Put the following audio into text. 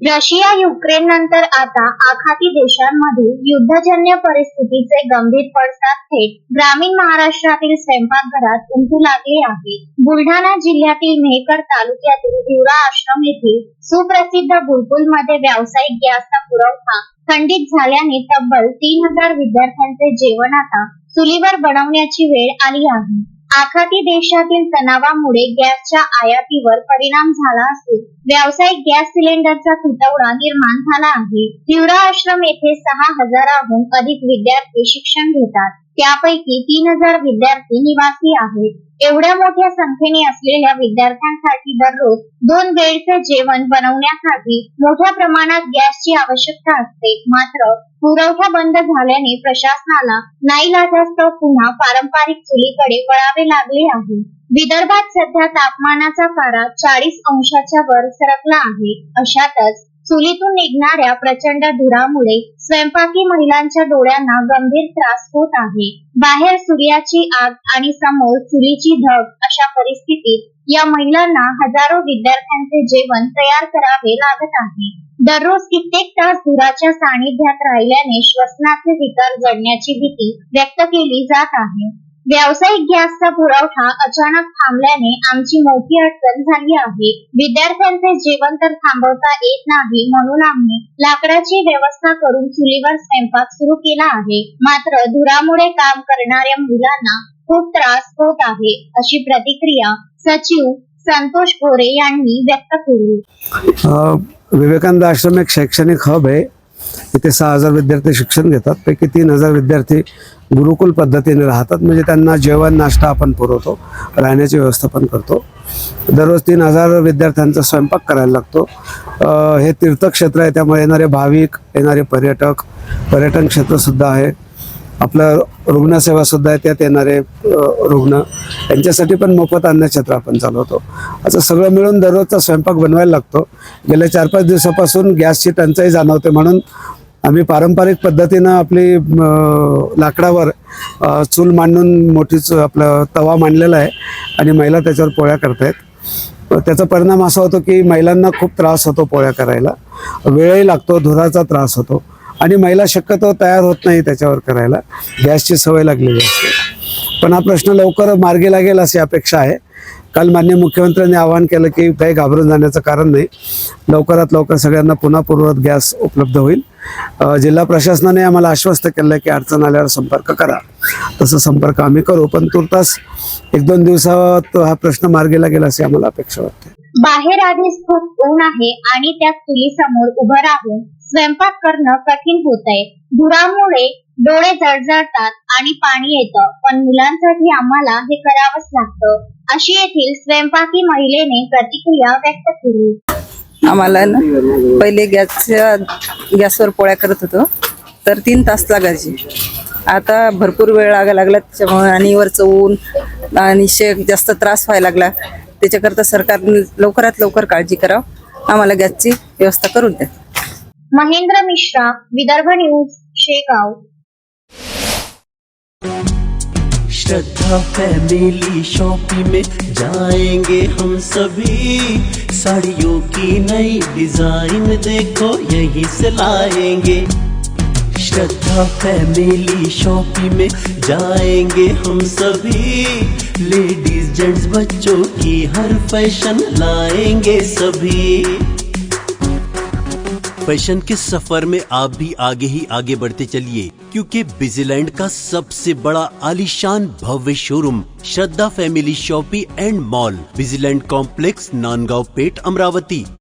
Russia Ukraine नंतर आता आखाती देशांमध्ये युद्धजन्य परिस्थितीचे गंभीर पडसाद थेट ग्रामीण महाराष्ट्रातील स्वयंपाकघरात उमटू लागले आहेत. बुलढाणा जिल्ह्यातील मेहकर तालुक्यातील हिवरा आश्रम येथील सुप्रसिद्ध बुलबुलमध्ये व्यावसायिक गॅसचा पुरवठा खंडित झाल्याने तब्बल 3000 विद्यार्थ्यांचे जेवण आता चुलीवर बनवण्याची वेळ आली आहे. आखाती देशातील तणावामुळे गॅसच्या आयातीवर परिणाम झाला असून व्यावसायिक गॅस सिलेंडरचा तुटवडा निर्माण झाला आहे. हिवरा आश्रम येथे 6000हून अधिक विद्यार्थी शिक्षण घेतात. त्यापैकी 3000 विद्यार्थी निवासी आहेत. एवढ्या मोठ्या संख्येने असलेल्या विद्यार्थ्यांसाठी दररोज 2 वेळचे जेवण बनवण्यासाठी मोठ्या प्रमाणात गॅसची आवश्यकता असते. मात्र पुरवठा बंद झाल्याने प्रशासनाला नाईलाजास्तव पुन्हा पारंपरिक चुलीकडे वळावे लागले आहे. विदर्भात सध्या तापमानाचा पारा 40 अंशाच्या वर सरकला आहे. अशातच चुलीतून निघणाऱ्या प्रचंड धुरामुळे स्वयंपाकी महिलांच्या डोळ्यांना गंभीर त्रास होत आहे. बाहेर सूर्याची आग आणि समोर चुलीची धग अशा परिस्थितीत या महिलांना हजारो विद्यार्थ्यांचे जेवण तयार करावे लागत आहे. दररोज कित्येक तास धुराच्या सानिध्यात राहिल्याने श्वसनाचे विकार जडण्याची भीती व्यक्त केली जात आहे. व्यावसायिक गॅसचा पुरवठा अचानक थांबल्याने आमची मोठी अडचण झाली आहे. विद्यार्थ्यांचे जेवण तर थांबवता येत नाही, म्हणून आम्ही लाकडाची व्यवस्था करून चुलीवर स्वयंपाक सुरू केला आहे. मात्र धुरामुळे काम करणाऱ्या महिलांना खूप त्रास होत आहे, अशी प्रतिक्रिया सचिव संतोष गोरे यांनी व्यक्त केली. विवेकानंद आश्रम एक शैक्षणिक हब आहे. इथे 6000 विद्यार्थी शिक्षण घेतात. पैकी 3000 विद्यार्थी गुरुकुल पद्धतीने राहतात. म्हणजे त्यांना जेवण नाश्ता आपण पुरवतो, राहण्याची व्यवस्था पण करतो. दररोज 3000 विद्यार्थ्यांचा स्वयंपाक करायला लागतो. हे तीर्थक्षेत्र आहे, त्यामुळे येणारे भाविक, येणारे पर्यटन क्षेत्र सुद्धा आहे. आपलं रुग्णसेवा सुद्धा आहे, त्यात येणारे रुग्ण यांच्यासाठी पण मोफत अन्नछत्र आपण चालवतो. असं सगळं मिळून दररोजचा स्वयंपाक बनवायला लागतो. गेल्या 4-5 दिवसापासून गॅसची टंचाई जाणवते, म्हणून आम्ही पारंपरिक पद्धतीनं आपली लाकडावर चूल मांडून मोठीच आपला तवा मांडलेला आहे आणि महिला त्याच्यावर पोळ्या करतायत. त्याचा परिणाम असा होतो की महिलांना खूप त्रास होतो पोळ्या करायला, वेळही लागतो, धुराचा त्रास होतो आणि महिला शक्यतो तयार होत नाही त्याच्यावर करायला. गॅसची सवय लागलेली असते. पण हा प्रश्न लवकर मार्गी लागेल अशी अपेक्षा आहे. काल माननीय मुख्यमंत्र्यांनी आवाहन केलं की काही घाबरून जाण्याचं कारण नाही, लवकरात लवकर सगळ्यांना पुन्हा पूर्ववत गॅस उपलब्ध होईल. जिल्हा प्रशासनाने आम्हाला आश्वस्त केलं की अडचण आल्यावर संपर्क करा. तसं संपर्क आम्ही करू, पण तुर्तास 1-2 दिवसात हा प्रश्न मार्गी लागेल अशी आम्हाला अपेक्षा वाटते. बाहेर आधीच खूप ऊन आहे आणि त्यात चुलीसमोर उभं राहून स्वयंपाक करणं कठीण होत आहे. धुरामुळे डोळे जळजळतात आणि पाणी येतं, पण मुलांसाठी आम्हाला हे करावंच लागतं, अशी येथील स्वयंपाकी महिलेने प्रतिक्रिया व्यक्त केली. आम्हाला ना पहिले गॅसवर पोळ्या करत होतो तर 3 तास लागायचे. आता भरपूर वेळ लागायला लागला त्याच्यामुळे, आणि वरचं ऊन आणि शेक जास्त त्रास व्हायला लागला. त्याच्याकरता सरकारने लवकरात लवकर काळजी करावं, आम्हाला गॅसची व्यवस्था करून द्या. महेंद्र मिश्रा, विदर्भ न्यूज, शेगाव. श्रद्धा फैमिली शॉपिंग में जाएंगे हम सभी, साड़ियों की नई डिजाइन देखो यहीं से लाएंगे. श्रद्धा फैमिली शॉपिंग में जाएंगे हम सभी, लेडीज जेंट्स बच्चों की हर फैशन लाएंगे सभी. फैशन के सफर में आप भी आगे ही आगे बढ़ते चलिए, क्योंकि बिजीलैंड का सबसे बड़ा आलीशान भव्य showroom Shraddha family shopping and mall, Busyland complex, Nandgaon Peth, Amravati.